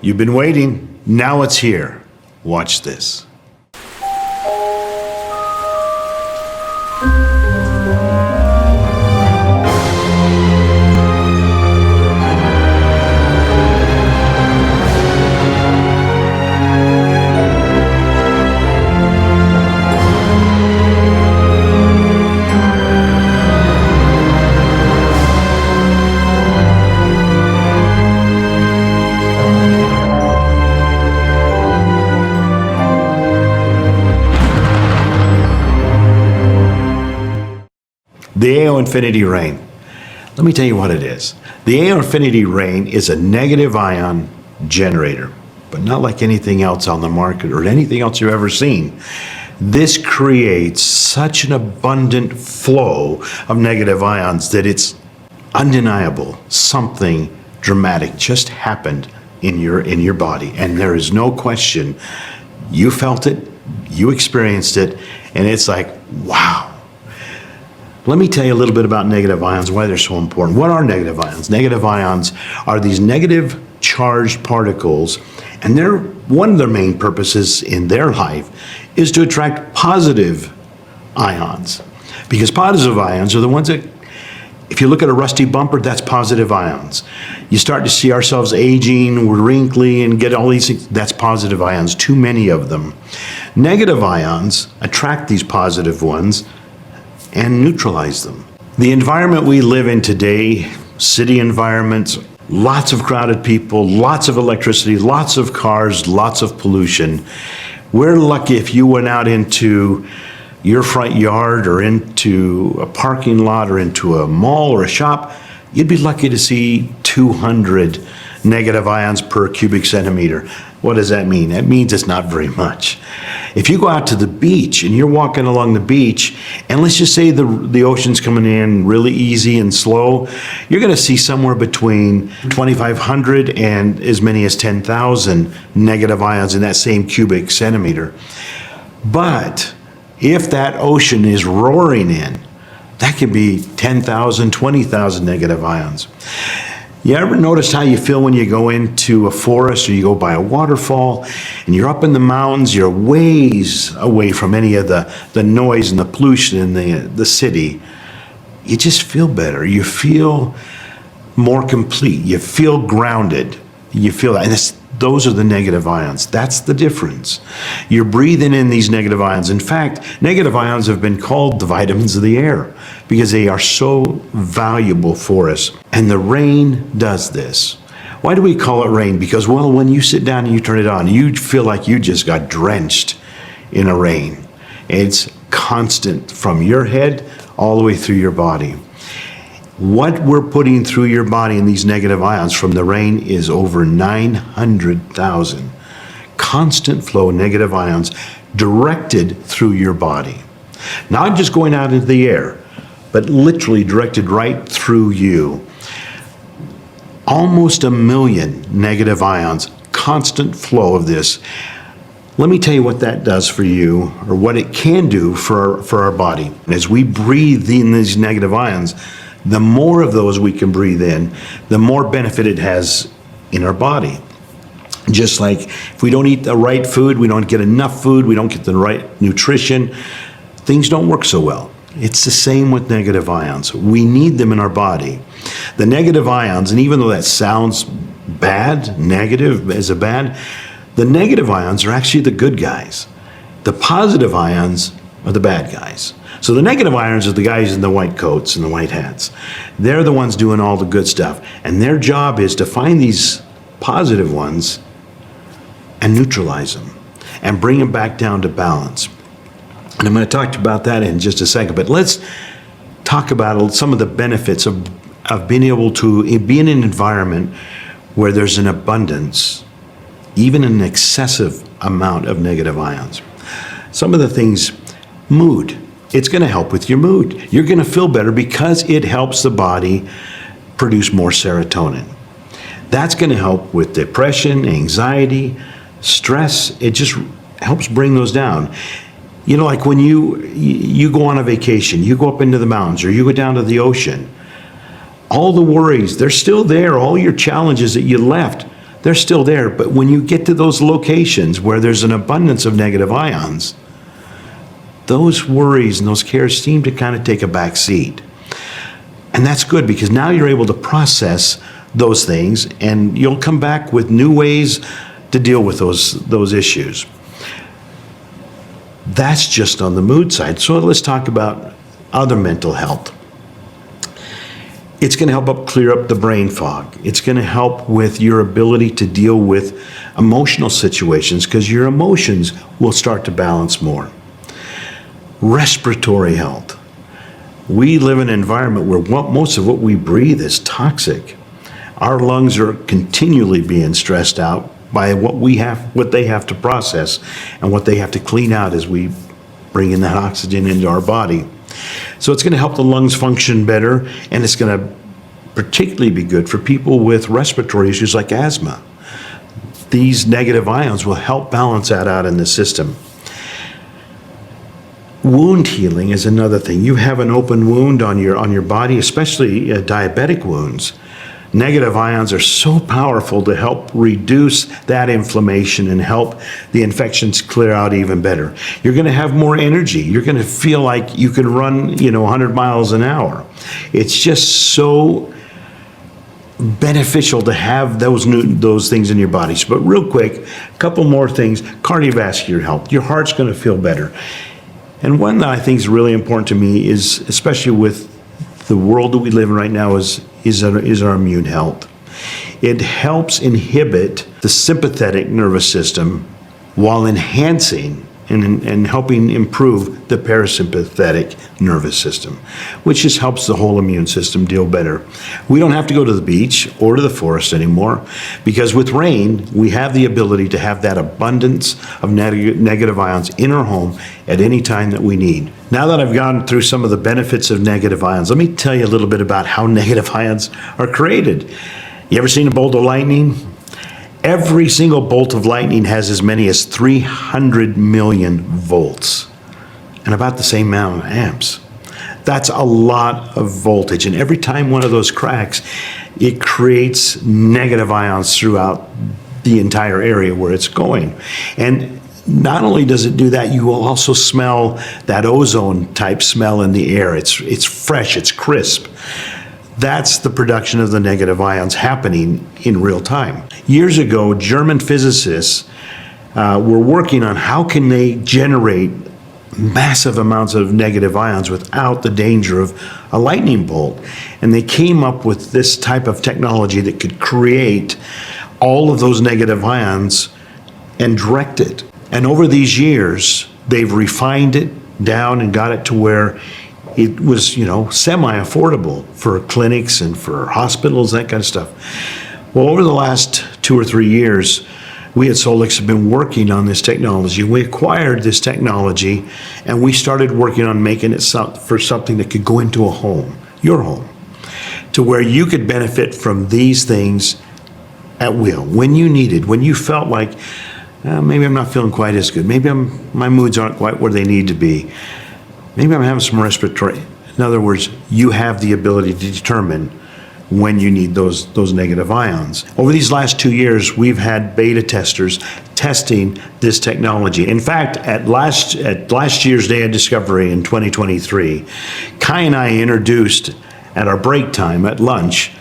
You've been waiting. Now it's here. Watch this. The AO Infinity Rain. Let me tell you what it is. The AO Infinity Rain is a negative ion generator, but not like anything else on the market or anything else you've ever seen. This creates such an abundant flow of negative ions that it's undeniable. Something dramatic just happened in your body, and there is no question. You felt it, you experienced it, and it's like, wow. Let me tell you a little bit about negative ions, why they're so important. What are negative ions? Negative ions are these negative charged particles, and one of their main purposes in their life is to attract positive ions. Because positive ions are the ones that, if you look at a rusty bumper, that's positive ions. You start to see ourselves aging, we're wrinkly, and get all these things, that's positive ions, too many of them. Negative ions attract these positive ones and neutralize them. The environment we live in today, city environments, lots of crowded people, lots of electricity, lots of cars, lots of pollution. We're lucky if you went out into your front yard or into a parking lot or into a mall or a shop, you'd be lucky to see 200 negative ions per cubic centimeter. What does that mean? That means it's not very much. If you go out to the beach and you're walking along the beach, and let's just say the ocean's coming in really easy and slow, you're going to see somewhere between 2,500 and as many as 10,000 negative ions in that same cubic centimeter. But if that ocean is roaring in, that could be 10,000, 20,000 negative ions. You ever notice how you feel when you go into a forest or you go by a waterfall and you're up in the mountains, you're ways away from any of the noise and the pollution in the city? You just feel better. You feel more complete. You feel grounded. You feel that. And those are the negative ions. That's the difference. You're breathing in these negative ions. In fact, negative ions have been called the vitamins of the air because they are so valuable for us. And the rain does this. Why do we call it rain? Because, well, when you sit down and you turn it on, you feel like you just got drenched in a rain. It's constant from your head all the way through your body. What we're putting through your body in these negative ions from the rain is over 900,000 constant flow negative ions directed through your body. Not just going out into the air, but literally directed right through you. Almost 1 million negative ions, constant flow of this. Let me tell you what that does for you, or what it can do for our body. As we breathe in these negative ions, the more of those we can breathe in, the more benefit it has in our body. Just like if we don't eat the right food, we don't get enough food, we don't get the right nutrition, things don't work so well. It's the same with negative ions. We need them in our body. The negative ions, and even though that sounds bad, negative is a bad, the negative ions are actually the good guys. The positive ions are the bad guys. So the negative ions are the guys in the white coats and the white hats. They're the ones doing all the good stuff. And their job is to find these positive ones and neutralize them and bring them back down to balance. And I'm going to talk about that in just a second. But let's talk about some of the benefits of being able to be in an environment where there's an abundance, even an excessive amount of negative ions. Some of the things, mood. It's going to help with your mood. You're going to feel better because it helps the body produce more serotonin. That's going to help with depression, anxiety, stress. It just helps bring those down. You know, like when you go on a vacation, you go up into the mountains or you go down to the ocean, all the worries, they're still there. All your challenges that you left, they're still there. But when you get to those locations where there's an abundance of negative ions, those worries and those cares seem to kind of take a back seat. And that's good, because now you're able to process those things, and you'll come back with new ways to deal with those issues. That's just on the mood side. So let's talk about other mental health. It's going to help clear up the brain fog. It's going to help with your ability to deal with emotional situations, because your emotions will start to balance more. Respiratory health. We live in an environment where most of what we breathe is toxic. Our lungs are continually being stressed out by what they have to process and what they have to clean out as we bring in that oxygen into our body. So it's going to help the lungs function better, and it's going to particularly be good for people with respiratory issues like asthma. These negative ions will help balance that out in the system. Wound healing is another thing. You have an open wound on your body, especially diabetic wounds. Negative ions are so powerful to help reduce that inflammation and help the infections clear out even better. You're going to have more energy. You're going to feel like you can run, 100 miles an hour. It's just so beneficial to have those things in your bodies. But real quick, a couple more things. Cardiovascular health. Your heart's going to feel better. And one that I think is really important to me is, especially with the world that we live in right now, is our immune health. It helps inhibit the sympathetic nervous system while enhancing and helping improve the parasympathetic nervous system, which just helps the whole immune system deal better. We don't have to go to the beach or to the forest anymore, because with rain, we have the ability to have that abundance of negative ions in our home at any time that we need. Now that I've gone through some of the benefits of negative ions, let me tell you a little bit about how negative ions are created. You ever seen a bolt of lightning? Every single bolt of lightning has as many as 300 million volts and about the same amount of amps. That's a lot of voltage. And every time one of those cracks, it creates negative ions throughout the entire area where it's going. And not only does it do that, you will also smell that ozone type smell in the air. It's fresh, it's crisp. That's the production of the negative ions happening in real time. Years ago, German physicists were working on how can they generate massive amounts of negative ions without the danger of a lightning bolt. And they came up with this type of technology that could create all of those negative ions and direct it. And over these years, they've refined it down and got it to where it was, semi-affordable for clinics and for hospitals, that kind of stuff. Well, over the last 2 or 3 years, we at Solix have been working on this technology. We acquired this technology, and we started working on making it for something that could go into a home, your home, to where you could benefit from these things at will, when you needed, when you felt like, maybe I'm not feeling quite as good. Maybe my moods aren't quite where they need to be. Maybe I'm having some respiratory. In other words, you have the ability to determine when you need those negative ions. Over these last 2 years, we've had beta testers testing this technology. In fact, at last year's Day of Discovery in 2023, Kai and I introduced at our break time at lunch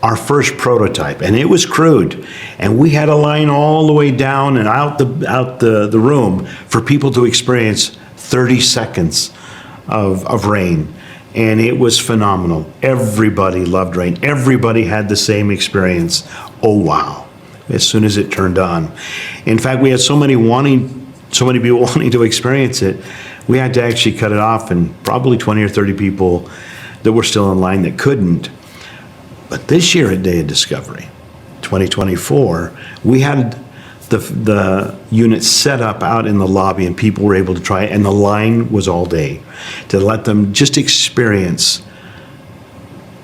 our first prototype, and it was crude, and we had a line all the way down and out the room for people to experience 30 seconds of rain, and it was phenomenal. Everybody loved rain. Everybody had the same experience. Oh wow, as soon as it turned on. In fact, we had so many people wanting to experience it, we had to actually cut it off, and probably 20 or 30 people that were still in line that couldn't. But this year at Day of Discovery, 2024, we had the unit set up out in the lobby, and people were able to try it, and the line was all day to let them just experience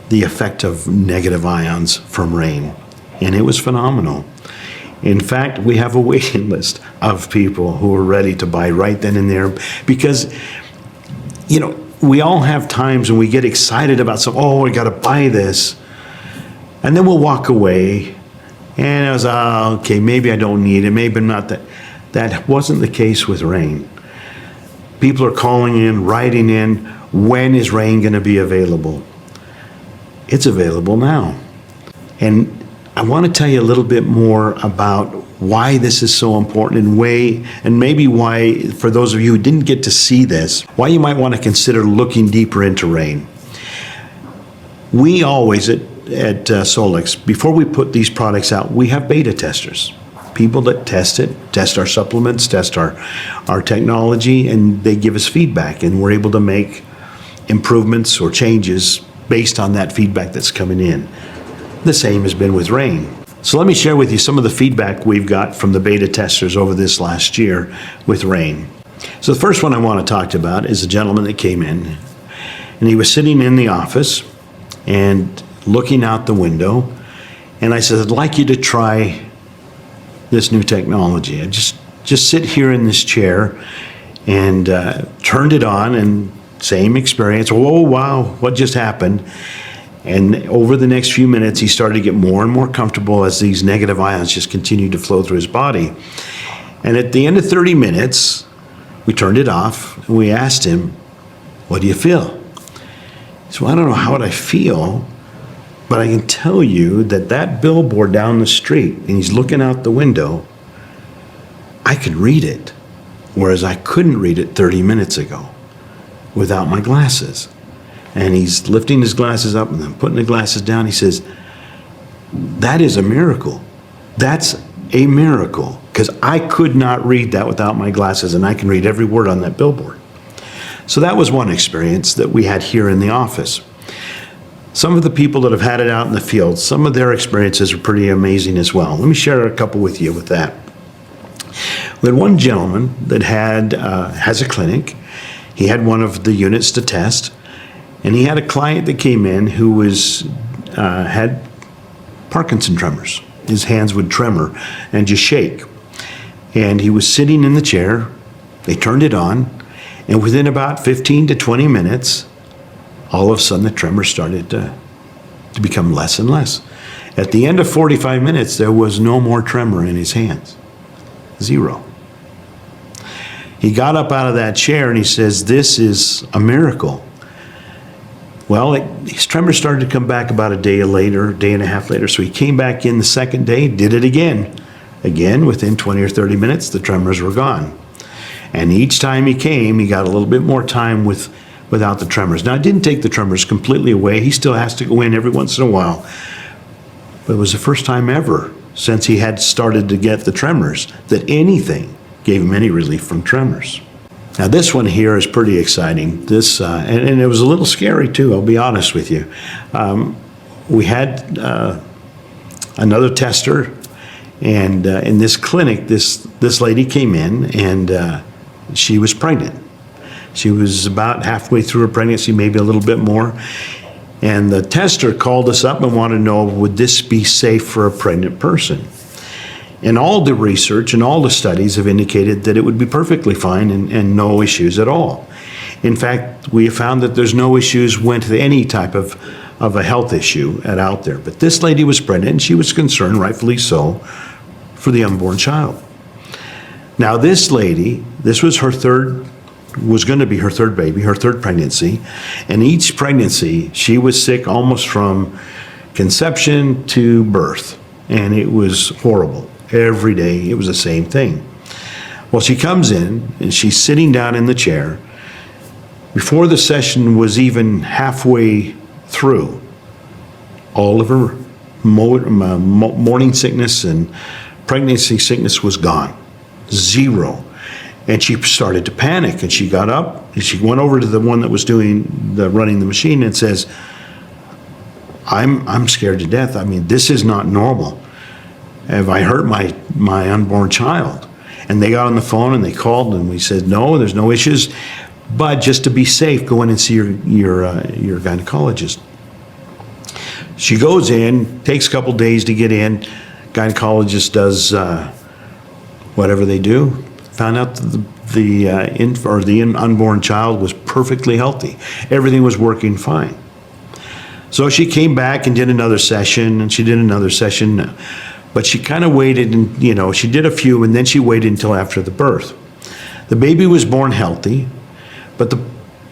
the effect of negative ions from rain. And it was phenomenal. In fact, we have a waiting list of people who are ready to buy right then and there, because, we all have times when we get excited about something. Oh, I got to buy this. And then we'll walk away And I was, okay, maybe I don't need it, maybe not that. That wasn't the case with rain. People are calling in, writing in, when is rain going to be available? It's available now. And I want to tell you a little bit more about why this is so important and maybe why, for those of you who didn't get to see this, why you might want to consider looking deeper into rain. We always at Solix, before we put these products out, we have beta testers. People that test it, test our supplements, test our technology, and they give us feedback, and we're able to make improvements or changes based on that feedback that's coming in. The same has been with rain. So let me share with you some of the feedback we've got from the beta testers over this last year with rain. So the first one I want to talk about is a gentleman that came in, and he was sitting in the office and looking out the window, and I said, I'd like you to try this new technology. I just sit here in this chair, and turned it on, and same experience. Whoa, wow, what just happened? And over the next few minutes, he started to get more and more comfortable as these negative ions just continued to flow through his body. And at the end of 30 minutes, we turned it off, and we asked him, what do you feel? He said, well, I don't know how I feel, but I can tell you that that billboard down the street, and he's looking out the window, I could read it, whereas I couldn't read it 30 minutes ago without my glasses. And he's lifting his glasses up and then putting the glasses down. He says, that is a miracle. That's a miracle, because I could not read that without my glasses, and I can read every word on that billboard. So that was one experience that we had here in the office. Some of the people that have had it out in the field, some of their experiences are pretty amazing as well. Let me share a couple with you with that. We had one gentleman that has a clinic. He had one of the units to test, and he had a client that came in who had Parkinson tremors. His hands would tremor and just shake. And he was sitting in the chair. They turned it on, and within about 15 to 20 minutes, all of a sudden the tremors started to become less and less. At the end of 45 minutes, there was no more tremor in his hands. Zero. He got up out of that chair and he says, this is a miracle. Well, his tremors started to come back about a day later, day and a half later. So he came back in the second day, did it again. Again, within 20 or 30 minutes, the tremors were gone. And each time he came, he got a little bit more time without the tremors. Now, it didn't take the tremors completely away. He still has to go in every once in a while. But it was the first time ever since he had started to get the tremors that anything gave him any relief from tremors. Now, this one here is pretty exciting. This and it was a little scary too, I'll be honest with you. We had another tester, and in this clinic, this lady came in, and she was pregnant. She was about halfway through her pregnancy, maybe a little bit more. And the tester called us up and wanted to know, would this be safe for a pregnant person? And all the research and all the studies have indicated that it would be perfectly fine and no issues at all. In fact, we have found that there's no issues with any type of a health issue out there. But this lady was pregnant, and she was concerned, rightfully so, for the unborn child. Now, this lady, this was going to be her third baby, her third pregnancy. And each pregnancy, she was sick almost from conception to birth. And it was horrible. Every day, it was the same thing. Well, she comes in, and she's sitting down in the chair. Before the session was even halfway through, all of her morning sickness and pregnancy sickness was gone. Zero. And she started to panic, and she got up, and she went over to the one that was running the machine and says, I'm scared to death. I mean, this is not normal. Have I hurt my unborn child? And they got on the phone and they called, and we said, no, there's no issues, but just to be safe, go in and see your gynecologist. She goes in, takes a couple days to get in. Gynecologist does whatever they do. Found out that the unborn child was perfectly healthy. Everything was working fine. So she came back and did another session, and she did another session. But she kind of waited, and she did a few, and then she waited until after the birth. The baby was born healthy, but the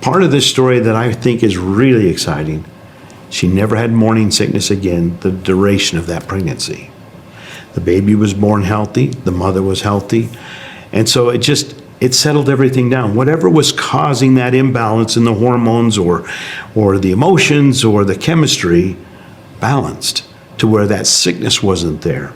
part of this story that I think is really exciting, she never had morning sickness again the duration of that pregnancy. The baby was born healthy, the mother was healthy, and so it settled everything down. Whatever was causing that imbalance in the hormones or the emotions or the chemistry balanced to where that sickness wasn't there.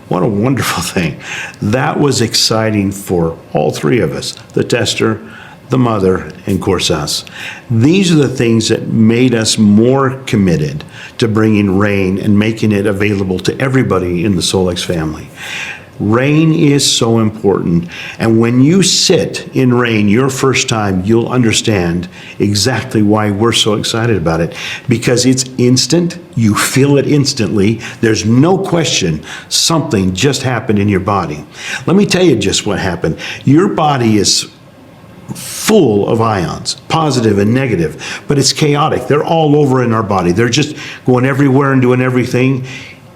What a wonderful thing. That was exciting for all three of us, the tester, the mother, and of course us. These are the things that made us more committed to bringing RAIN and making it available to everybody in the Solex family. RAIN is so important, and when you sit in RAIN your first time, you'll understand exactly why we're so excited about it, because it's instant, you feel it instantly, there's no question something just happened in your body. Let me tell you just what happened. Your body is full of ions, positive and negative, but it's chaotic. They're all over in our body. They're just going everywhere and doing everything,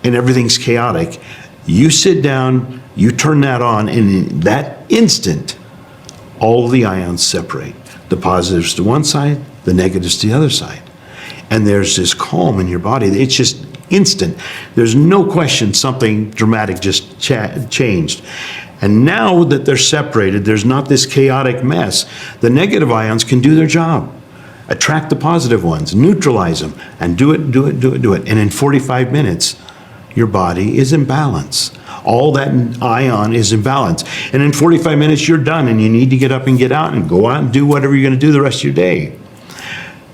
and everything's chaotic. You sit down, you turn that on, and in that instant, all of the ions separate. The positives to one side, the negatives to the other side. And there's this calm in your body. It's just instant. There's no question something dramatic just changed. And now that they're separated, there's not this chaotic mess. The negative ions can do their job. Attract the positive ones, neutralize them, and do it. And in 45 minutes, your body is in balance. All that ion is in balance. And in 45 minutes, you're done, and you need to get up and get out and go out and do whatever you're going to do the rest of your day.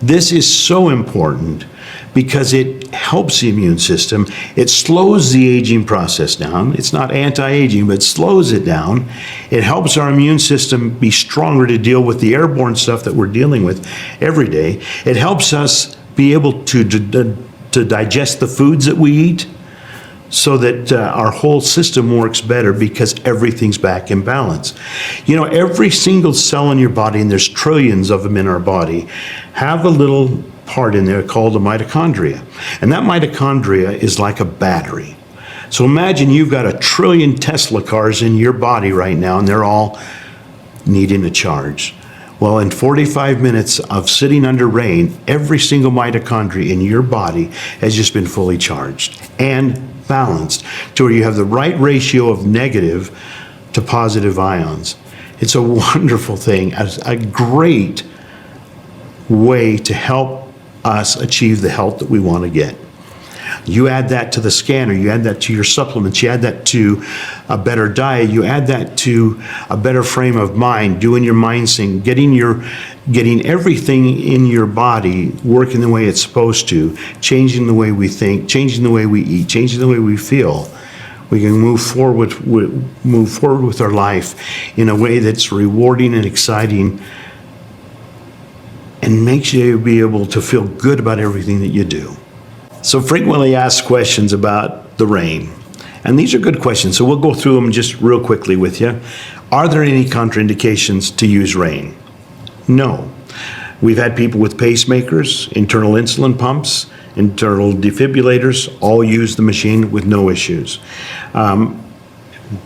This is so important because it helps the immune system. It slows the aging process down. It's not anti-aging, but it slows it down. It helps our immune system be stronger to deal with the airborne stuff that we're dealing with every day. It helps us be able to digest the foods that we eat, so that our whole system works better because everything's back in balance. Every single cell in your body, and there's trillions of them in our body, have a little part in there called a mitochondria. And that mitochondria is like a battery. So imagine you've got 1 trillion Tesla cars in your body right now, and they're all needing a charge. Well, in 45 minutes of sitting under RAIN, every single mitochondria in your body has just been fully charged and balanced to where you have the right ratio of negative to positive ions. It's a wonderful thing, a great way to help us achieve the health that we want to get. You add that to the scanner, you add that to your supplements, you add that to a better diet, you add that to a better frame of mind, doing your mind sync, getting everything in your body working the way it's supposed to, changing the way we think, changing the way we eat, changing the way we feel. We can move forward with our life in a way that's rewarding and exciting and makes you be able to feel good about everything that you do. So frequently asked questions about the RAIN. And these are good questions, so we'll go through them just real quickly with you. Are there any contraindications to use RAIN? No. We've had people with pacemakers, internal insulin pumps, internal defibrillators, all use the machine with no issues. Can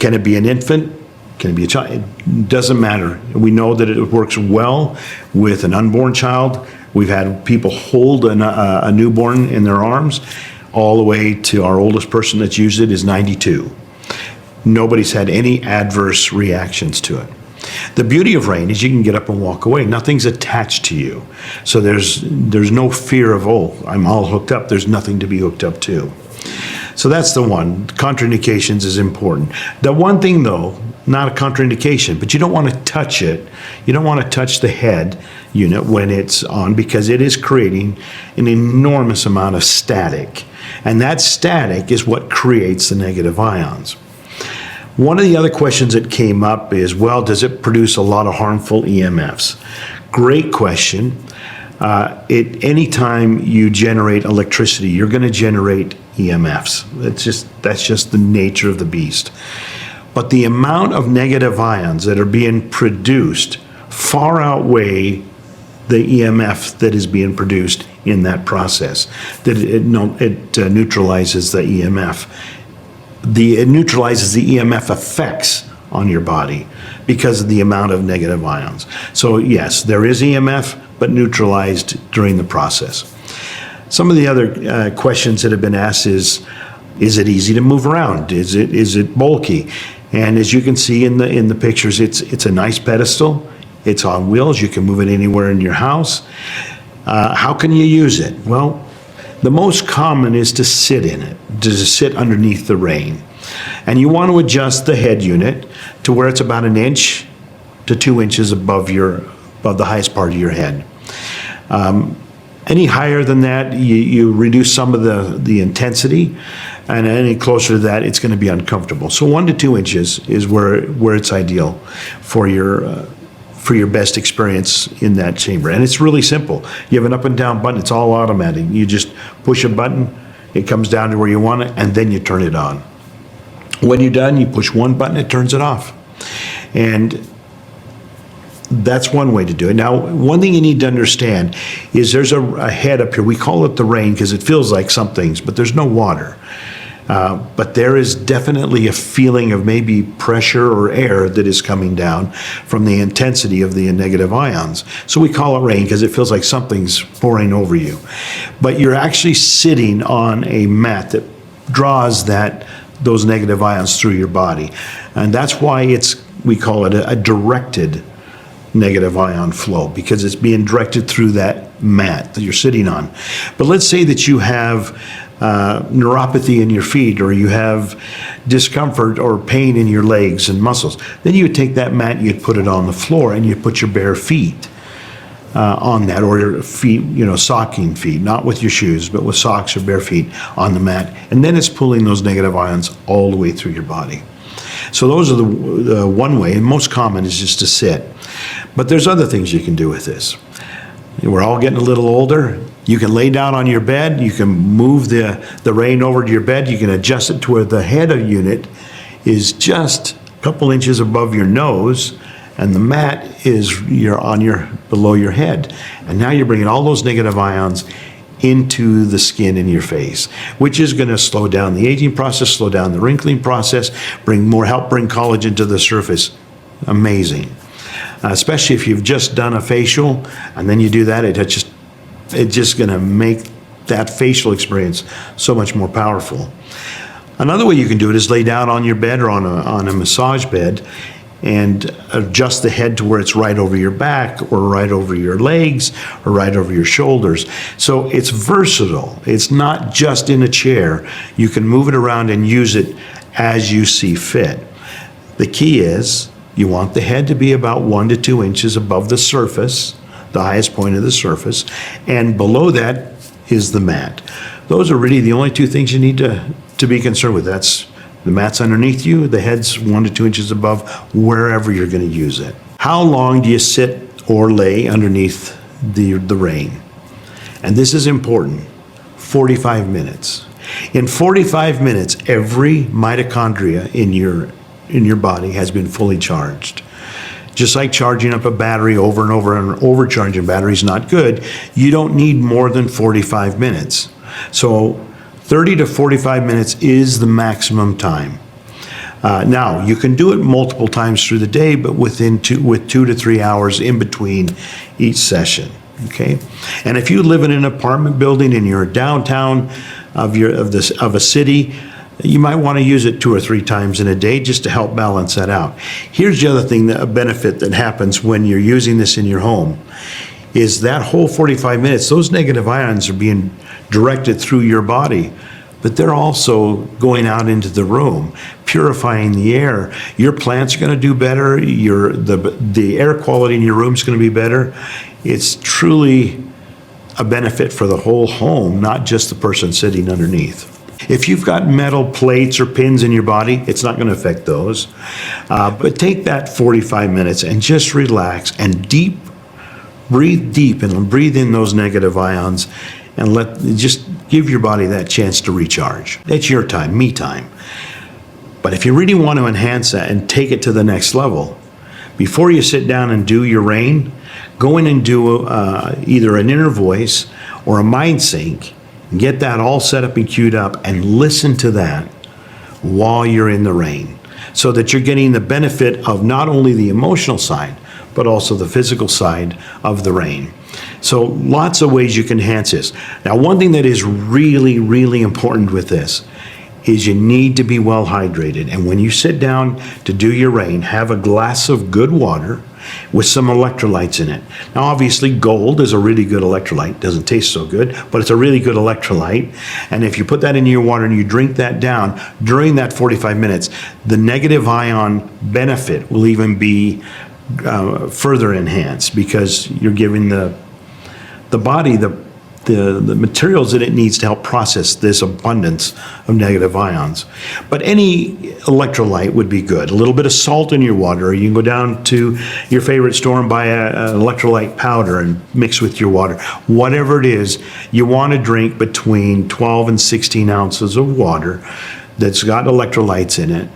it be an infant? Can it be a child? It doesn't matter. We know that it works well with an unborn child. We've had people hold a newborn in their arms, all the way to our oldest person that's used it is 92. Nobody's had any adverse reactions to it. The beauty of RAIN is you can get up and walk away. Nothing's attached to you. So there's no fear of, I'm all hooked up. There's nothing to be hooked up to. So that's the one. Contraindications is important. The one thing though, not a contraindication, but you don't want to touch it. You don't want to touch the head unit when it's on because it is creating an enormous amount of static. And that static is what creates the negative ions. One of the other questions that came up is, does it produce a lot of harmful EMFs? Great question. Anytime you generate electricity, you're going to generate EMFs. That's just the nature of the beast. But the amount of negative ions that are being produced far outweigh the EMF that is being produced in that process, that it neutralizes the EMF. it neutralizes the EMF effects on your body because of the amount of negative ions. So yes, there is EMF, but neutralized during the process. Some of the other questions that have been asked is it easy to move around? Is it bulky? And as you can see in the pictures, it's a nice pedestal. It's on wheels. You can move it anywhere in your house. How can you use it? Well, the most common is to sit in it, to sit underneath the rain. And you want to adjust the head unit to where it's about 1 inch to 2 inches above the highest part of your head. Any higher than that, you reduce some of the intensity, and any closer to that, it's going to be uncomfortable. So 1 to 2 inches is where it's ideal for your best experience in that chamber. And it's really simple. You have an up and down button. It's all automatic. You just push a button, it comes down to where you want it, and then you turn it on. When you're done, you push one button, it turns it off. And that's one way to do it. Now, one thing you need to understand is there's a head up here. We call it the rain because it feels like some things, but there's no water. But there is definitely a feeling of maybe pressure or air that is coming down from the intensity of the negative ions. So we call it rain because it feels like something's pouring over you. But you're actually sitting on a mat that draws those negative ions through your body. And that's why we call it a directed negative ion flow, because it's being directed through that mat that you're sitting on. But let's say that you have neuropathy in your feet, or you have discomfort or pain in your legs and muscles. Then you would take that mat, you'd put it on the floor, and you'd put your bare feet on that, or your feet, socking feet, not with your shoes, but with socks or bare feet on the mat. And then it's pulling those negative ions all the way through your body. So those are the one way, and most common is just to sit. But there's other things you can do with this. We're all getting a little older. You can lay down on your bed. You can move the rain over to your bed. You can adjust it to where the head of unit is just a couple inches above your nose, and the mat is below your head. And now you're bringing all those negative ions into the skin in your face, which is going to slow down the aging process, slow down the wrinkling process, help bring collagen to the surface. Amazing. Especially if you've just done a facial and then you do that, it's just going to make that facial experience so much more powerful. Another way you can do it is lay down on your bed or on a massage bed and adjust the head to where it's right over your back or right over your legs or right over your shoulders. So it's versatile. It's not just in a chair. You can move it around and use it as you see fit. The key is you want the head to be about 1 to 2 inches above the surface, the highest point of the surface, and below that is the mat. Those are really the only two things you need to be concerned with. That's the mat's underneath you, the head's 1 to 2 inches above, wherever you're going to use it. How long do you sit or lay underneath the rain? And this is important, 45 minutes. In 45 minutes, every mitochondria in your body has been fully charged. Just like charging up a battery over and over, and overcharging battery is not good, you don't need more than 45 minutes. So 30 to 45 minutes is the maximum time. Now, you can do it multiple times through the day, but with 2 to 3 hours in between each session. Okay, and if you live in an apartment building and you're downtown of a city, you might want to use it 2 or 3 times in a day just to help balance that out. Here's the other thing, a benefit that happens when you're using this in your home, is that whole 45 minutes, those negative ions are being directed through your body, but they're also going out into the room, purifying the air. Your plants are going to do better. The air quality in your room is going to be better. It's truly a benefit for the whole home, not just the person sitting underneath. If you've got metal plates or pins in your body, it's not going to affect those. But take that 45 minutes and just relax and breathe deep and breathe in those negative ions, and just give your body that chance to recharge. It's your time, me time. But if you really want to enhance that and take it to the next level, before you sit down and do your rain, go in and do either an inner voice or a mind sync. Get that all set up and queued up and listen to that while you're in the rain, so that you're getting the benefit of not only the emotional side, but also the physical side of the rain. So lots of ways you can enhance this. Now, one thing that is really, really important with this is you need to be well hydrated. And when you sit down to do your rain, have a glass of good water with some electrolytes in it. Now, obviously, gold is a really good electrolyte. Doesn't taste so good, but it's a really good electrolyte. And if you put that into your water and you drink that down during that 45 minutes, the negative ion benefit will even be further enhanced, because you're giving the body the materials that it needs to help process this abundance of negative ions. But any electrolyte would be good. A little bit of salt in your water, or you can go down to your favorite store and buy an electrolyte powder and mix with your water. Whatever it is, you want to drink between 12 and 16 ounces of water that's got electrolytes in it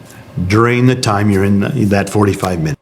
during the time you're in that 45 minutes.